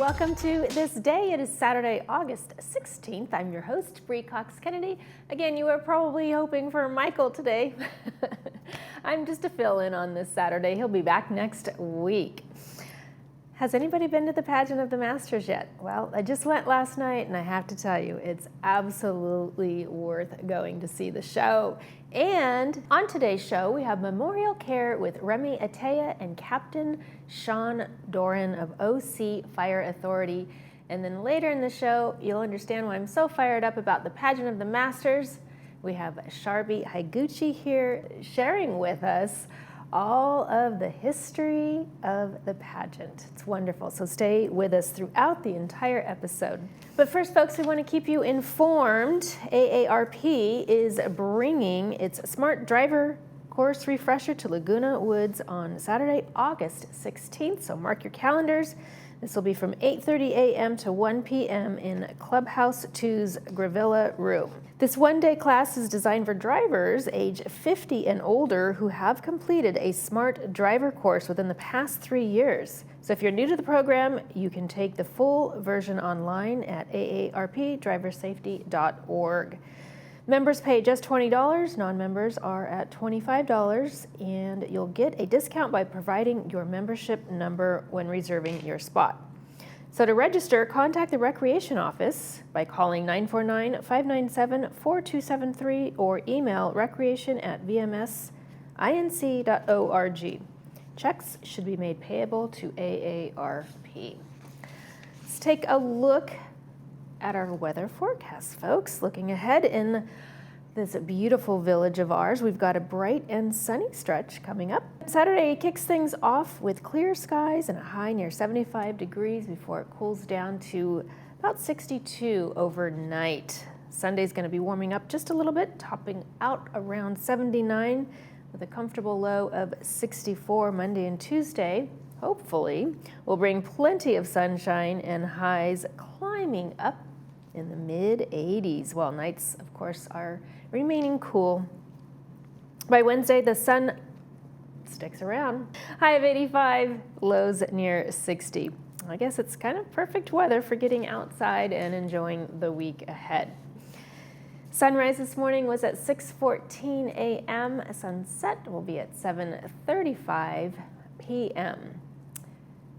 welcome to This Day. It is Saturday, August 16th. I'm your host, Bree Cox Kennedy. Again, you were probably hoping for Michael today. I'm just a fill-in on this Saturday. He'll be back next week. Has anybody been to the pageant of the Masters yet? Well, I just went last night, and I have to tell you, it's absolutely worth going to see the show. And on today's show, we have Memorial Care with Remy Atea and Captain Sean Doran of OC Fire Authority. And then later in the show, you'll understand why I'm so fired up about the pageant of the Masters. We have Sharbi Higuchi here sharing with us all of the history of the pageant. It's wonderful, so stay with us throughout the entire episode. But first, folks, we want to keep you informed. AARP is bringing its Smart Driver Course Refresher to Laguna Woods on Saturday, August 16th, so mark your calendars. This will be from 8:30 a.m. to 1 p.m. in Clubhouse 2's Gravilla Room. This one-day class is designed for drivers age 50 and older who have completed a Smart Driver course within the past 3 years. So if you're new to the program, you can take the full version online at aarpdriversafety.org. Members pay just $20, non-members are at $25, and you'll get a discount by providing your membership number when reserving your spot. So to register, contact the Recreation Office by calling 949-597-4273 or email recreation@vmsinc.org. Checks should be made payable to AARP. Let's take a look at our weather forecast, folks. Looking ahead in this beautiful village of ours, we've got a bright and sunny stretch coming up. Saturday kicks things off with clear skies and a high near 75 degrees before it cools down to about 62 overnight. Sunday's going to be warming up just a little bit, topping out around 79 with a comfortable low of 64. Monday and Tuesday, hopefully, will bring plenty of sunshine and highs climbing up in the mid-80s, while nights, of course, are remaining cool. By Wednesday, the sun sticks around. High of 85, lows near 60. I guess it's kind of perfect weather for getting outside and enjoying the week ahead. Sunrise this morning was at 6:14 a.m. Sunset will be at 7:35 p.m.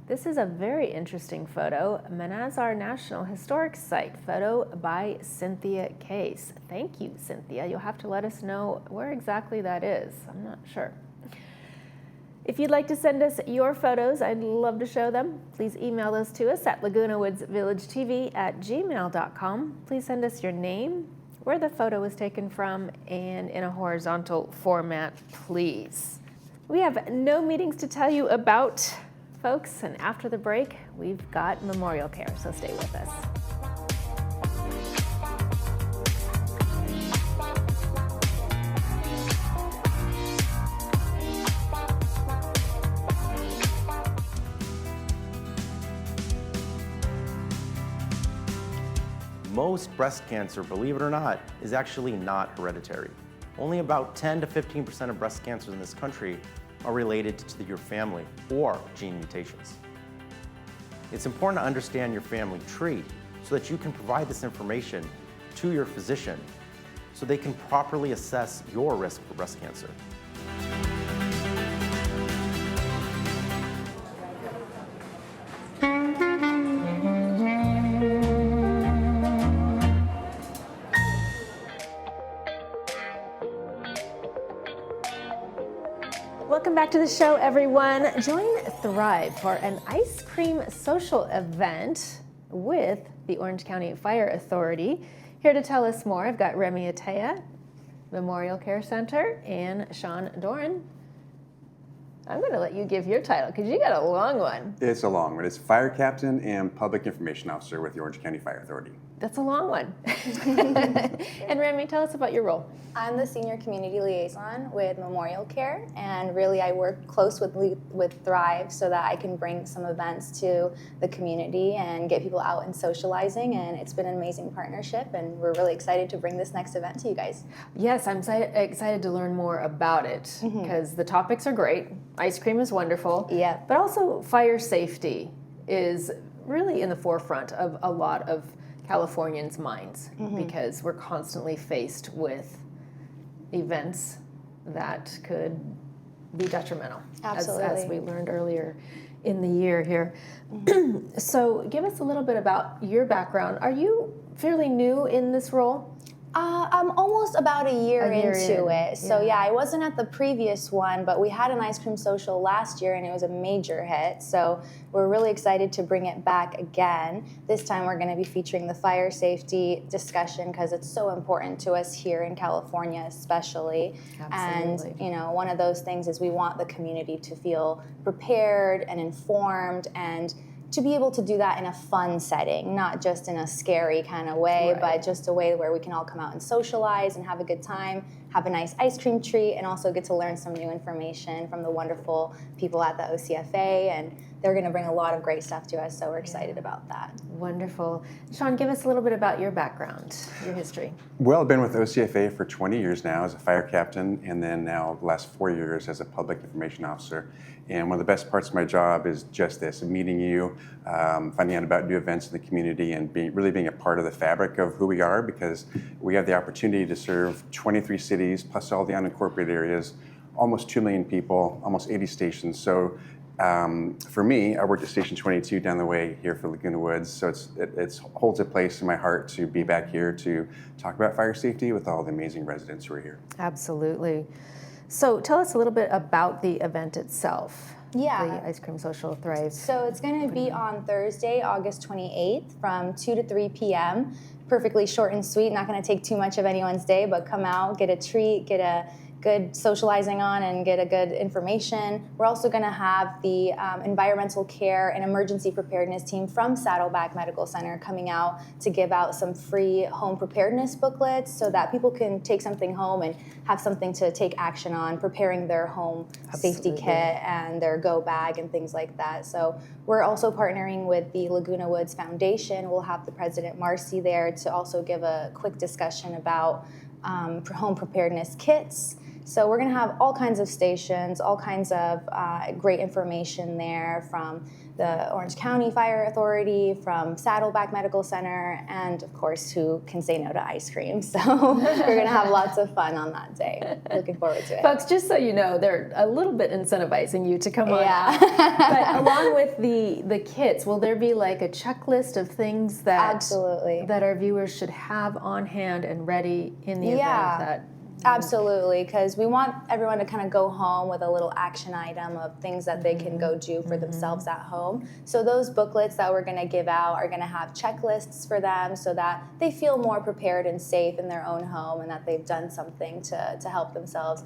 This is a very interesting photo, Manazar National Historic Site, photo by Cynthia Case. Thank you, Cynthia. You'll have to let us know where exactly that is. I'm not sure. If you'd like to send us your photos, I'd love to show them. Please email those to us at lagunawoodsvillagetv@gmail.com. Please send us your name, where the photo was taken from, and in a horizontal format, please. We have no meetings to tell you about, folks, and after the break, we've got Memorial Care, so stay with us. Most breast cancer, believe it or not, is actually not hereditary. Only about 10 to 15% of breast cancers in this country are related to your family or gene mutations. It's important to understand your family tree so that you can provide this information to your physician so they can properly assess your risk for breast cancer. Welcome back to the show, everyone. Join Thrive for an ice cream social event with the Orange County Fire Authority. Here to tell us more, I've got Remy Atea, Memorial Care Center, and Sean Doran. I'm going to let you give your title because you got a long one. It's a long one. It's Fire Captain and Public Information Officer with the Orange County Fire Authority. That's a long one. And Remy, tell us about your role. I'm the Senior Community Liaison with Memorial Care, and really I work close with Thrive so that I can bring some events to the community and get people out and socializing, and it's been an amazing partnership, and we're really excited to bring this next event to you guys. Yes, I'm excited to learn more about it because the topics are great. Ice cream is wonderful. Yeah. But also fire safety is really in the forefront of a lot of Californians' minds because we're constantly faced with events that could be detrimental, as Absolutely. we learned earlier in the year here. So give us a little bit about your background. Are you fairly new in this role? I'm almost about a year into in, it. So yeah, I wasn't at the previous one, but we had an ice cream social last year and it was a major hit. So we're really excited to bring it back again. This time we're going to be featuring the fire safety discussion because it's so important to us here in California especially. Absolutely. And you know, one of those things is we want the community to feel prepared and informed and to be able to do that in a fun setting, not just in a scary kind of way, Right. but just a way where we can all come out and socialize and have a good time, have a nice ice cream treat, and also get to learn some new information from the wonderful people at the OCFA. And they're going to bring a lot of great stuff to us, so we're excited about that. Wonderful. Sean, give us a little bit about your background, your history. Well, I've been with OCFA for 20 years now as a fire captain, and then now the last 4 years as a public information officer. And one of the best parts of my job is just this, meeting you, finding out about new events in the community, and really being a part of the fabric of who we are, because we have the opportunity to serve 23 cities, plus all the unincorporated areas, almost 2 million people, almost 80 stations. So for me, I worked at Station 22 down the way here for Laguna Woods, so it holds a place in my heart to be back here to talk about fire safety with all the amazing residents who are here. Absolutely. So tell us a little bit about the event itself. Yeah. The Ice Cream Social Thrive. So it's going to be on Thursday, August 28th from 2 to 3 p.m. Perfectly short and sweet, not going to take too much of anyone's day, but come out, get a treat, get a good socializing on, and get a good information. We're also going to have the environmental care and emergency preparedness team from Saddleback Medical Center coming out to give out some free home preparedness booklets so that people can take something home and have something to take action on, preparing their home safety kit and their go bag and things like that. So we're also partnering with the Laguna Woods Foundation. We'll have the president, Marcy, there to also give a quick discussion about home preparedness kits. So we're going to have all kinds of stations, all kinds of great information there from the Orange County Fire Authority, from Saddleback Medical Center, and of course, who can say no to ice cream. So we're going to have lots of fun on that day. Looking forward to it. Folks, just so you know, they're a little bit incentivizing you to come on. Yeah. But along with the kits, will there be like a checklist of things that Absolutely. that our viewers should have on hand and ready in the event that Absolutely, because we want everyone to kind of go home with a little action item of things that they can go do for themselves at home. So those booklets that we're going to give out are going to have checklists for them so that they feel more prepared and safe in their own home and that they've done something to help themselves.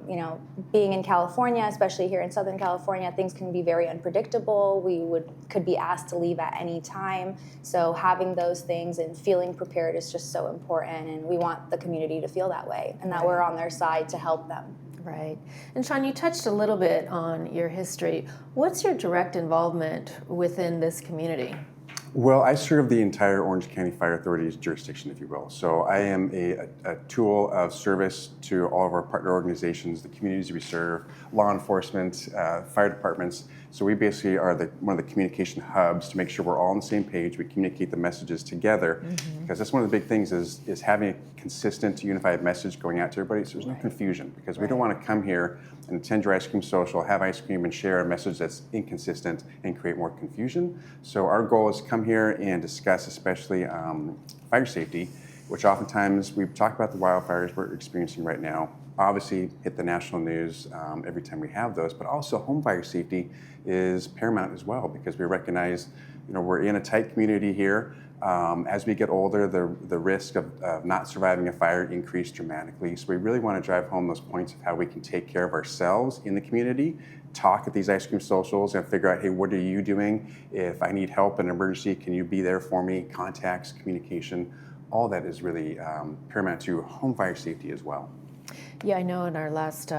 You know, being in California, especially here in Southern California, things can be very unpredictable. We could be asked to leave at any time. So having those things and feeling prepared is just so important, and we want the community to feel that way and that we're on their side to help them. Right. And Sean, you touched a little bit on your history. What's your direct involvement within this community? Well, I serve the entire Orange County Fire Authority's jurisdiction, if you will. So I am a tool of service to all of our partner organizations, the communities we serve, law enforcement, fire departments. So we basically are one of the communication hubs to make sure we're all on the same page. We communicate the messages together, because that's one of the big things is having a consistent, unified message going out to everybody so there's no confusion, because we don't want to come here and attend your ice cream social, have ice cream, and share a message that's inconsistent and create more confusion. So our goal is to come here and discuss especially fire safety, which oftentimes we've talked about the wildfires we're experiencing right now. Obviously hit the national news every time we have those, but also home fire safety is paramount as well, because we recognize, you know, we're in a tight community here. As we get older, the risk of not surviving a fire increased dramatically. So we really want to drive home those points of how we can take care of ourselves in the community, talk at these ice cream socials and figure out, hey, what are you doing? If I need help in an emergency, can you be there for me? Contacts, communication, all that is really paramount to home fire safety as well. Yeah, I know in our last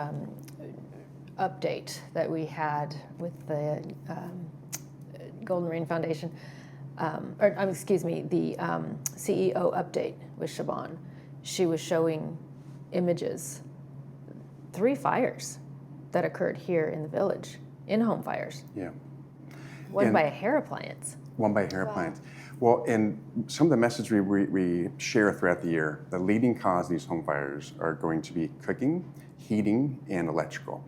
update that we had with the Golden Rain Foundation, excuse me, the CEO update with Siobhan, she was showing images, 3 fires that occurred here in the village, in home fires. Yeah. One And- by a hair appliance. One by hair plant. Well, and some of the message we share throughout the year, the leading cause of these home fires are going to be cooking, heating, and electrical.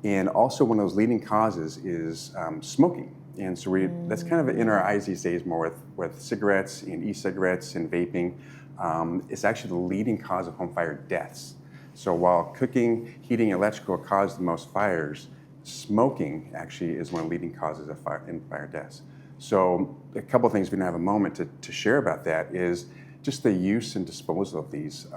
And also one of those leading causes is smoking. And so that's kind of in our eyes these days more with cigarettes and e-cigarettes and vaping. It's actually the leading cause of home fire deaths. So while cooking, heating, and electrical cause the most fires, smoking actually is one of the leading causes of fire deaths. So a couple of things, if we don't have a moment to share about that, is just the use and disposal of these.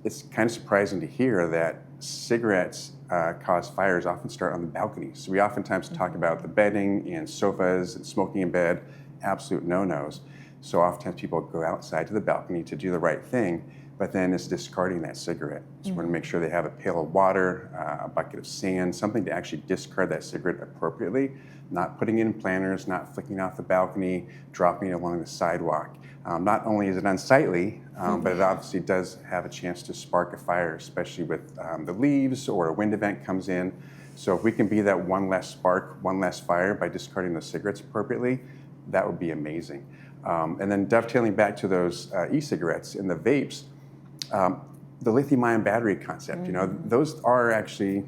It's kind of surprising to hear that cigarettes cause fires often start on the balconies. So we oftentimes talk about the bedding and sofas and smoking in bed, absolute no-nos. So oftentimes people go outside to the balcony to do the right thing, but then it's discarding that cigarette. So we want to make sure they have a pail of water, a bucket of sand, something to actually discard that cigarette appropriately, not putting it in planters, not flicking off the balcony, dropping it along the sidewalk. Not only is it unsightly, but it obviously does have a chance to spark a fire, especially with the leaves or a wind event comes in. So if we can be that one less spark, one less fire by discarding those cigarettes appropriately, that would be amazing. And then dovetailing back to those e-cigarettes and the vapes, the lithium-ion battery concept, those are actually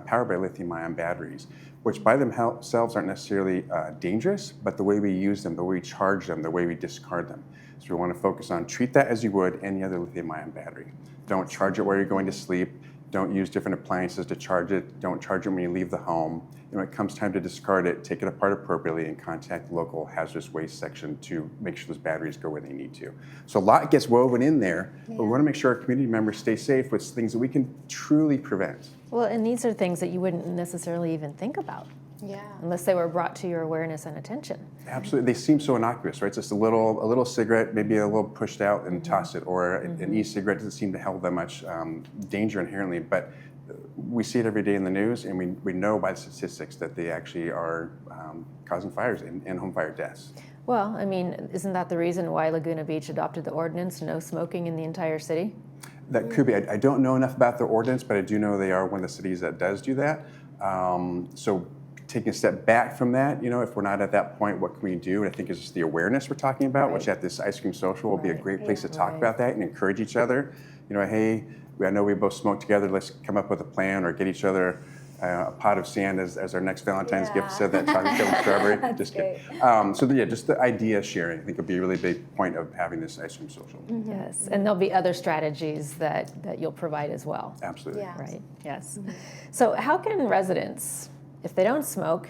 powered by lithium-ion batteries, which by themselves aren't necessarily dangerous, but the way we use them, the way we charge them, the way we discard them. So we want to focus on treat that as you would any other lithium-ion battery. Don't charge it while you're going to sleep. Don't use different appliances to charge it. Don't charge it when you leave the home. And when it comes time to discard it, take it apart appropriately and contact the local hazardous waste section to make sure those batteries go where they need to. So a lot gets woven in there, but we want to make sure our community members stay safe with things that we can truly prevent. Well, and these are things that you wouldn't necessarily even think about. Yeah. Unless they were brought to your awareness and attention. Absolutely, they seem so innocuous, right? It's just a little cigarette, maybe a little pushed out and toss it, or an e-cigarette doesn't seem to hold that much danger inherently, but we see it every day in the news, and we know by the statistics that they actually are causing fires and home fire deaths. Well, I mean, isn't that the reason why Laguna Beach adopted the ordinance, no smoking in the entire city? That could be. I don't know enough about the ordinance, but I do know they are one of the cities that does do that. So taking a step back from that, if we're not at that point, what can we do? And I think it's just the awareness we're talking about, which at this ice cream social will be a great place to talk about that and encourage each other. Hey, I know we both smoke together. Let's come up with a plan or get each other a pot of sand as our next Valentine's gift. Said that chocolate covered strawberry. Just kidding. Just the idea sharing, I think, would be a really big point of having this ice cream social. Yes, and there'll be other strategies that you'll provide as well. Absolutely. Yeah. Right. Yes. So how can residents, if they don't smoke,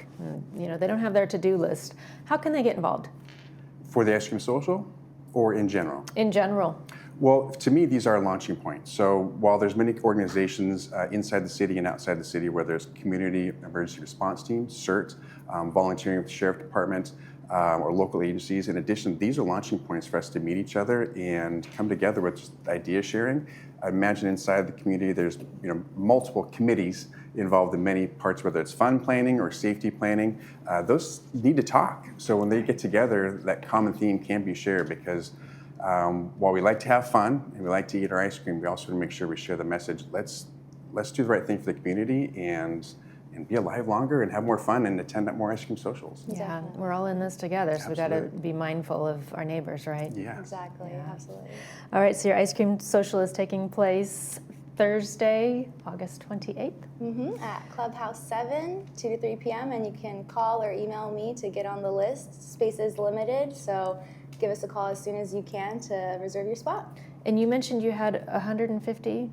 they don't have their to-do list, how can they get involved? For the ice cream social, or in general? In general. Well, to me, these are a launching point. So while there's many organizations inside the city and outside the city where there's community emergency response teams, CERT, volunteering with the sheriff department, or local agencies, in addition, these are launching points for us to meet each other and come together with just idea sharing. I imagine inside the community there's multiple committees involved in many parts, whether it's fund planning or safety planning. Those need to talk. So when they get together, that common theme can be shared because while we like to have fun and we like to eat our ice cream, we also want to make sure we share the message. Let's do the right thing for the community and be alive longer and have more fun and attend up more ice cream socials. Yeah, we're all in this together, so we got to Absolutely. be mindful of our neighbors, right? Yeah. Exactly. Absolutely. All right, so your ice cream social is taking place Thursday, August 28th. At Clubhouse 7, 2 to 3 p.m. And you can call or email me to get on the list. Space is limited, so give us a call as soon as you can to reserve your spot. And you mentioned you had 150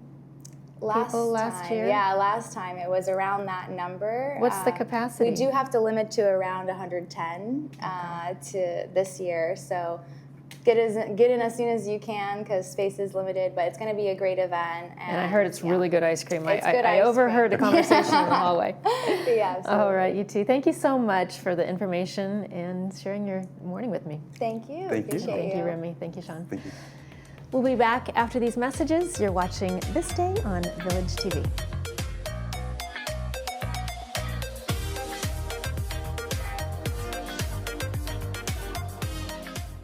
people last year? Yeah, last time it was around that number. What's the capacity? We do have to limit to around 110 to this year, so get in as soon as you can because space is limited, but it's going to be a great event. And I heard it's really good ice cream. It's good I ice overheard cream. a conversation in the hallway. Yeah, absolutely. All right, you two. Thank you so much for the information and sharing your morning with me. Thank you. Thank you. Appreciate Thank you, Remy. Thank you, Sean. Thank you. We'll be back after these messages. You're watching This Day on Village TV.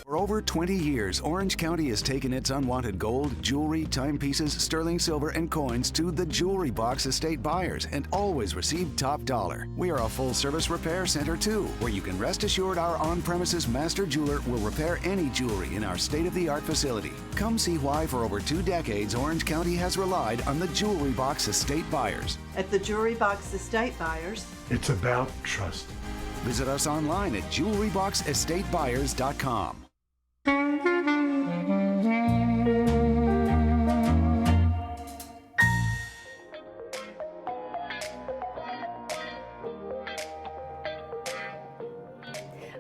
We're For over 20 years, Orange County has taken its unwanted gold, jewelry, timepieces, sterling silver, and coins to the Jewelry Box estate buyers and always received top dollar. We are a full-service repair center, too, where you can rest assured our on-premises master jeweler will repair any jewelry in our state-of-the-art facility. Come see why for over 2 decades, Orange County has relied on the Jewelry Box estate buyers. At the Jewelry Box Estate Buyers, it's about trust. Visit us online at jewelryboxestatebuyers.com.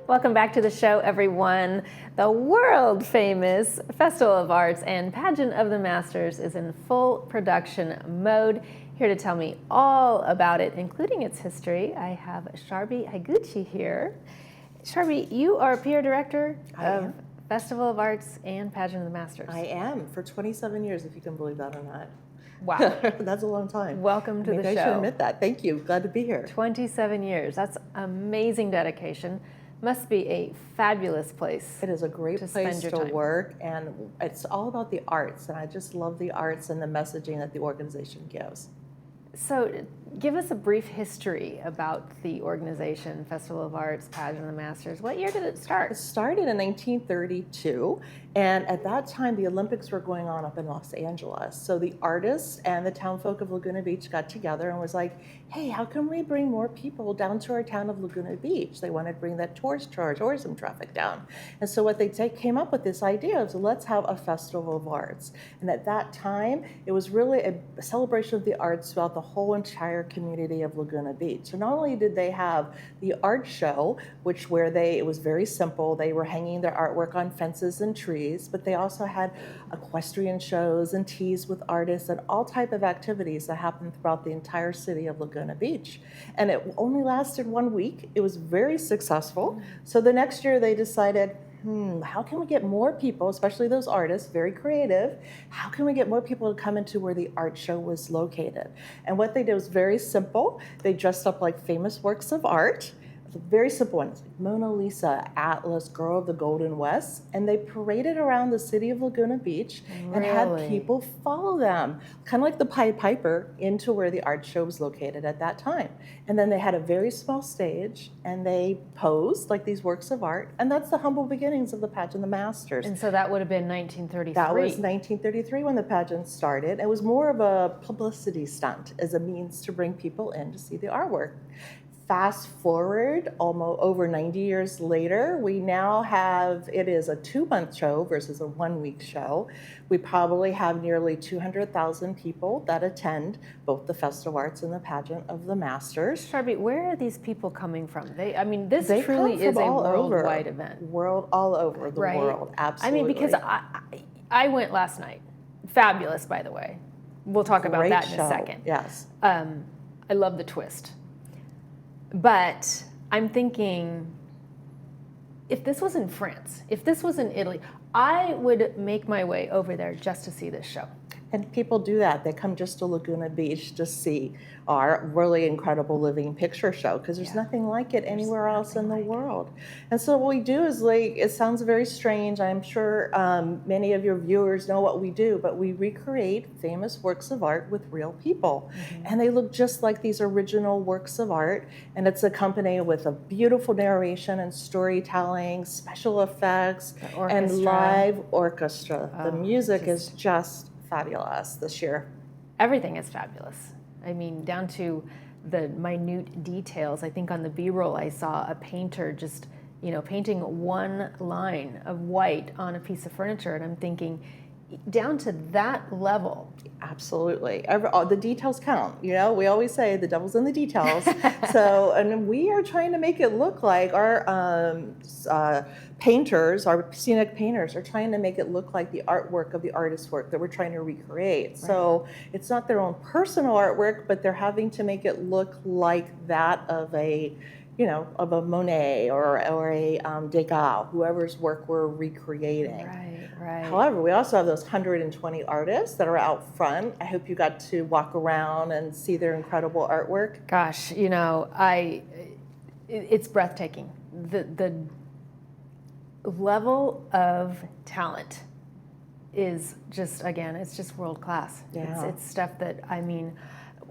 Welcome back to the show, everyone. The world famous Festival of Arts and Pageant of the Masters is in full production mode. Here to tell me all about it, including its history, I have Sharbi Higuchi here. Sharbi, you are PR Director of Festival of Arts and Pageant of the Masters. I am for 27 years, if you can believe that or not. Wow. That's a long time. Welcome to the show. I should admit that. Thank you. Glad to be here. 27 years. That's amazing dedication. Must be a fabulous place. It is a great place to work, and it's all about the arts, and I just love the arts and the messaging that the organization gives. So give us a brief history about the organization, Festival of Arts, Pageant of the Masters. What year did it start? It started in 1932, and at that time the Olympics were going on up in Los Angeles. So the artists and the townfolk of Laguna Beach got together and was like, hey, how can we bring more people down to our town of Laguna Beach? They wanted to bring that tourism traffic down. And so what they came up with this idea of, let's have a Festival of Arts. And at that time, it was really a celebration of the arts throughout the whole entire community of Laguna Beach. So not only did they have the art show, it was very simple. They were hanging their artwork on fences and trees, but they also had equestrian shows and teas with artists and all type of activities that happened throughout the entire city of Laguna Beach. And it only lasted 1 week. It was very successful. So the next year they decided, how can we get more people, especially those artists, very creative, how can we get more people to come into where the art show was located? And what they did was very simple. They dressed up like famous works of art, very simple ones, like Mona Lisa, Atlas, Girl of the Golden West, and they paraded around the city of Laguna Beach and had people follow them, kind of like the Pied Piper, into where the art show was located at that time. And then they had a very small stage, and they posed like these works of art, and that's the humble beginnings of the Pageant of the Masters. And so that would have been 1933. That was 1933 when the pageant started. It was more of a publicity stunt as a means to bring people in to see the artwork. Fast forward almost over 90 years later, we now have, it is a 2-month show versus a 1-week show. We probably have nearly 200,000 people that attend both the Festival of Arts and the Pageant of the Masters. Sharbi, where are these people coming from? This They truly is a worldwide over. event. All over the world, absolutely. I mean, because I went last night. Fabulous, by the way. We'll talk about that in a second. Yes. I love the twist. But I'm thinking, if this was in France, if this was in Italy, I would make my way over there just to see this show. And people do that. They come just to Laguna Beach to see our really incredible living picture show, because there's nothing like it anywhere else in the world. And so what we do is, it sounds very strange. I'm sure many of your viewers know what we do, but we recreate famous works of art with real people. And they look just like these original works of art. And it's accompanied with a beautiful narration and storytelling, special effects, and live orchestra. The music is just fabulous this year. Everything is fabulous. I mean, down to the minute details. I think on the B-roll I saw a painter just, painting one line of white on a piece of furniture, and I'm thinking, down to that level. Absolutely. All the details count. We always say the devil's in the details. So, and we are trying to make it look like our painters, our scenic painters, are trying to make it look like the artwork of the artist's work that we're trying to recreate. Right. So it's not their own personal artwork, but they're having to make it look like that of a Monet or a Degas, whoever's work we're recreating. Right. However, we also have those 120 artists that are out front. I hope you got to walk around and see their incredible artwork. Gosh, it's breathtaking. I level of talent is just, again, it's just world class. Yeah. It's stuff that, I mean,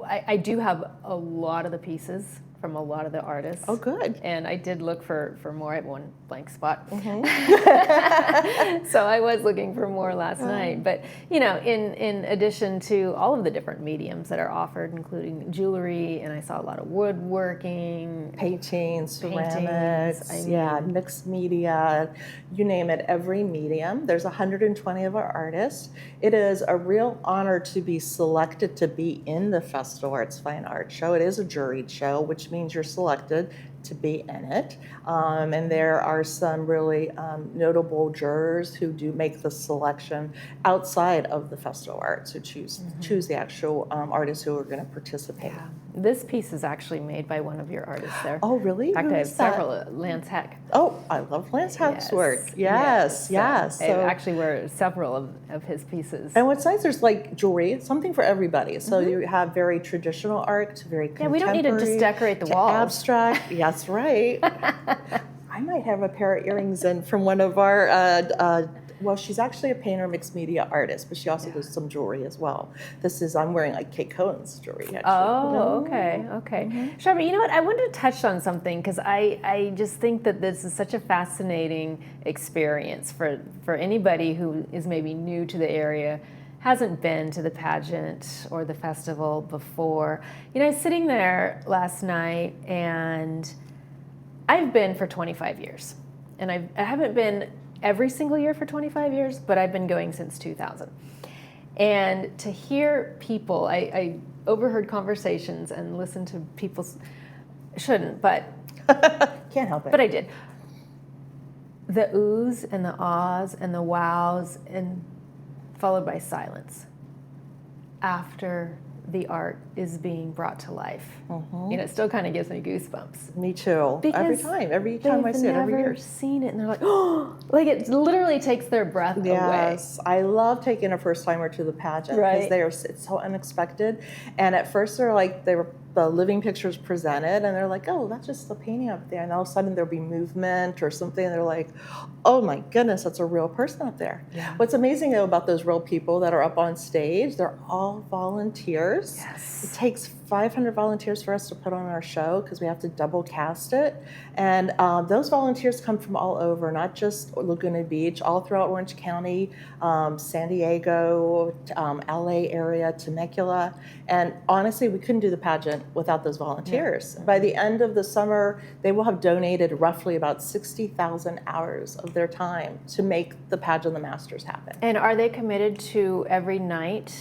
I do have a lot of the pieces from a lot of the artists. Oh, good. And I did look for more. I have one blank spot. Mm-hmm. So I was looking for more last night. But, you know, in addition to all of the different mediums that are offered, including jewelry, and I saw a lot of woodworking, Painting, ceramics, mixed media, you name it, every medium. There's 120 of our artists. It is a real honor to be selected to be in the Festival Arts Fine Art Show. It is a juried show, which means you're selected to be in it. And there are some really notable jurors who do make the selection outside of the Festival Arts, who choose the actual artists who are going to participate. Yeah. This piece is actually made by one of your artists there. Oh, really? In fact, Who I have is that? several. Lance Heck. Oh, I love Lance Heck's work. Yes. I So, actually wear several of his pieces. and what's nice, there's like jewelry, something for everybody. So you have very traditional art to very Yeah, we don't need to just contemporary decorate the to walls. abstract. That's right. I might have a pair of earrings in from one of our, well, she's actually a painter, mixed media artist, but she also does some jewelry as well. I'm wearing like Kate Cohen's jewelry, actually. Oh, okay. Sharma, you know what? I wanted to touch on something because I just think that this is such a fascinating experience for anybody who is maybe new to the area, hasn't been to the pageant or the festival before. You know, I was sitting there last night, and I've been for 25 years. And I haven't been every single year for 25 years, but I've been going since 2000. And to hear people, I overheard conversations and listened to people's, shouldn't, but Can't help it. but I did. The oohs and the ahs and the wows, and followed by silence after the art is being brought to life. You know, it still kind of gives me goosebumps. Me too. Every time I see it, every year. They've never seen it, and they're like, oh, like it literally takes their breath away. Yes, I love taking a first timer to the pageant Right. because it's so unexpected. And at first the living pictures presented, and they're like, oh, that's just a painting up there. And all of a sudden there'll be movement or something, and they're like, oh my goodness, that's a real person up there. Yeah. What's amazing though about those real people that are up on stage, they're all volunteers. Yes. It takes 500 volunteers for us to put on our show because we have to double cast it. And those volunteers come from all over, not just Laguna Beach, all throughout Orange County, San Diego, LA area, Temecula. And honestly, we couldn't do the pageant without those volunteers. By the end of the summer, they will have donated roughly about 60,000 hours of their time to make the pageant, the Masters, happen. And are they committed to every night?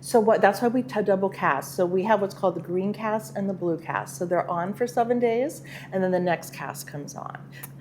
So that's why we double cast. So we have what's called the green cast and the blue cast. So they're on for 7 days, and then the next cast comes on.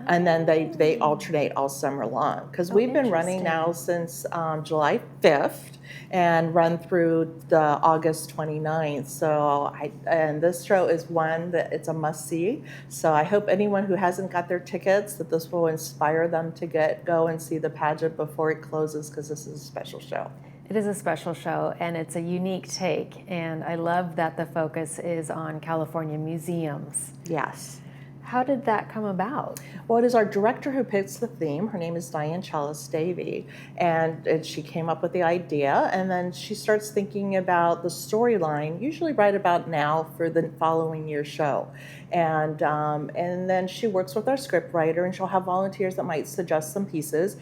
And then they alternate all summer long. Because we've been running now since July 5th and run through the August 29th. And this show is one that it's a must-see. So I hope anyone who hasn't got their tickets, that this will inspire them to go and see the pageant before it closes, because this is a special show. It is a special show, and it's a unique take, and I love that the focus is on California museums. Yes. How did that come about? Well, it is our director who picks the theme. Her name is Diane Chalice-Davy, and she came up with the idea, and then she starts thinking about the storyline, usually right about now for the following year's show. And then she works with our script writer, and she'll have volunteers that might suggest some pieces.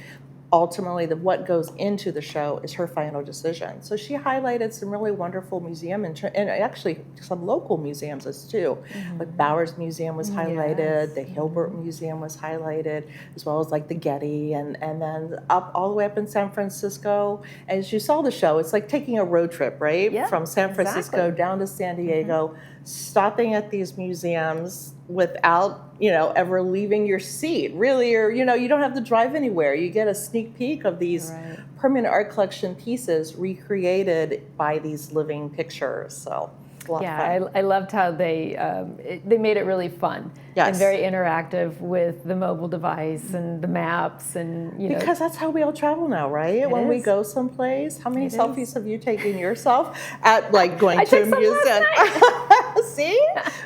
Ultimately, what goes into the show is her final decision. So she highlighted some really wonderful museum and actually some local museums as too. Like Bowers Museum was highlighted, the Hilbert Museum was highlighted, as well as like the Getty, and then up all the way up in San Francisco. And as you saw the show, it's like taking a road trip, right? Yeah, From San Francisco exactly. down to San Diego, stopping at these museums without, ever leaving your seat, really, or, you don't have to drive anywhere. You get a sneak peek of these permanent art collection pieces recreated by these living pictures. So it's a lot of fun. I loved how they made it really fun and very interactive with the mobile device and the maps and Because that's how we all travel now, right? When we go someplace, how many selfies have you taken yourself at like going to a museum? See?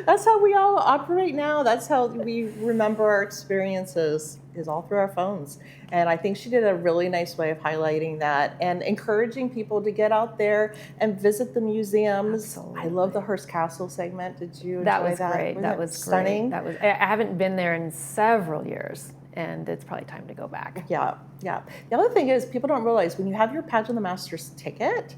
That's how we all operate now. That's how we remember our experiences, is all through our phones. And I think she did a really nice way of highlighting that and encouraging people to get out there and visit the museums. Absolutely. I love the Hearst Castle segment. Did you enjoy That was that? great. Wasn't That was stunning. great. I haven't been there in several years, and it's probably time to go back. Yeah, yeah. The other thing is, people don't realize when you have your Pageant of the Masters ticket,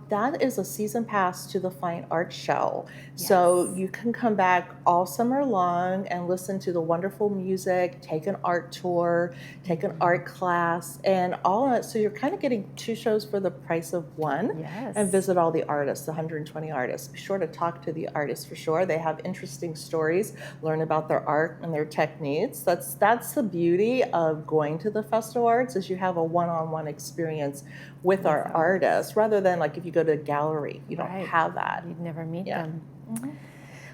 that is a season pass to the Fine Art Show. So you can come back all summer long and listen to the wonderful music, take an art tour, take an art class, and all of it. So you're kind of getting 2 shows for the price of one. Yes. And visit all the artists, the 120 artists. Be sure to talk to the artists for sure. They have interesting stories. Learn about their art and their techniques. That's the beauty of going to the Festival Arts, is you have a one-on-one experience with our artists, rather than like if you go to a gallery, you don't have that. You'd never meet Yeah. them.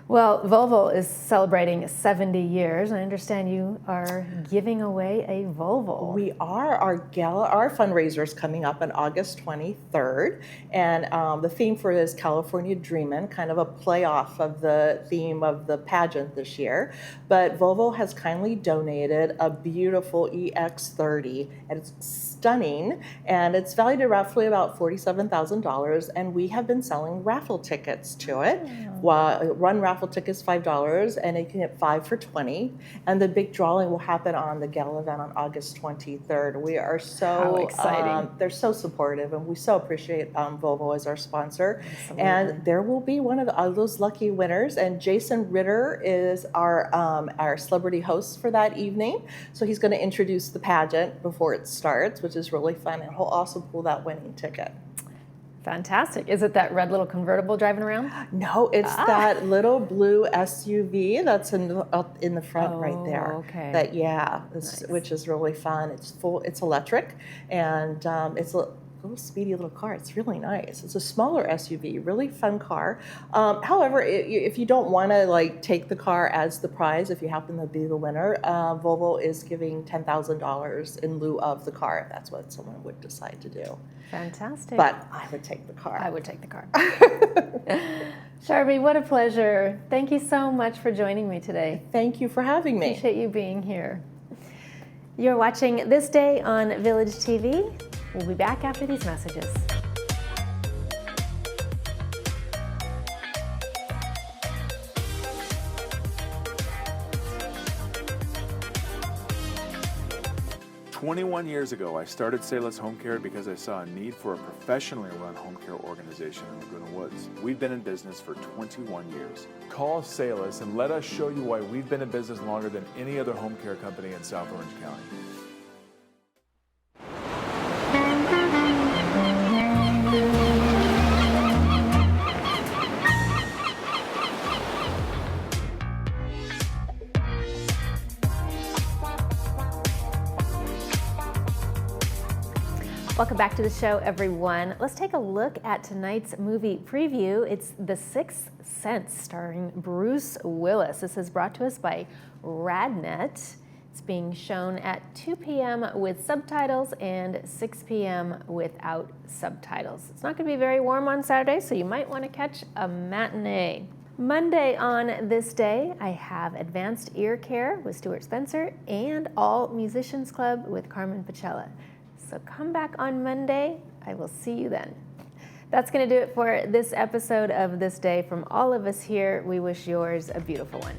Well, Volvo is celebrating 70 years. I understand you are giving away a Volvo. We are. Our fundraiser is coming up on August 23rd, and the theme for it is California Dreamin', kind of a play off of the theme of the pageant this year. But Volvo has kindly donated a beautiful EX30, and it's stunning, and it's valued at roughly about $47,000, and we have been selling raffle tickets to it. One raffle ticket is $5, and you can get 5 for $20, and the big drawing will happen on the gala event on August 23rd. We are so How exciting. they're so supportive, and we so appreciate Volvo as our sponsor. Absolutely. And there will be one of those lucky winners, and Jason Ritter is our celebrity host for that evening. So he's going to introduce the pageant before it starts, which is really fun, and he'll also pull that winning ticket. Fantastic. Is it that red little convertible driving around? No, it's that little blue SUV that's up in the front right there. Okay. Which is really fun. It's electric, and it's a little speedy little car. It's really nice. It's a smaller SUV, really fun car. However, if you don't want to take the car as the prize, if you happen to be the winner, Volvo is giving $10,000 in lieu of the car, if that's what someone would decide to do. Fantastic. But I would take the car. I would take the car. Sharby, what a pleasure. Thank you so much for joining me today. Thank you for having me. Appreciate you being here. You're watching This Day on Village TV. We'll be back after these messages. "21 years ago, I started Salus Home Care because I saw a need for a professionally run home care organization in Laguna Woods. We've been in business for 21 years. Call Salus and let us show you why we've been in business longer than any other home care company in South Orange County." Welcome back to the show, everyone. Let's take a look at tonight's movie preview. It's The Sixth Sense, starring Bruce Willis. This is brought to us by RadNet. It's being shown at 2 p.m. with subtitles and 6 p.m. without subtitles. It's not going to be very warm on Saturday, so you might want to catch a matinee. Monday on This Day, I have Advanced Ear Care with Stuart Spencer and All Musicians Club with Carmen Pacella. So come back on Monday. I will see you then. That's going to do it for this episode of This Day. From all of us here, we wish yours a beautiful one.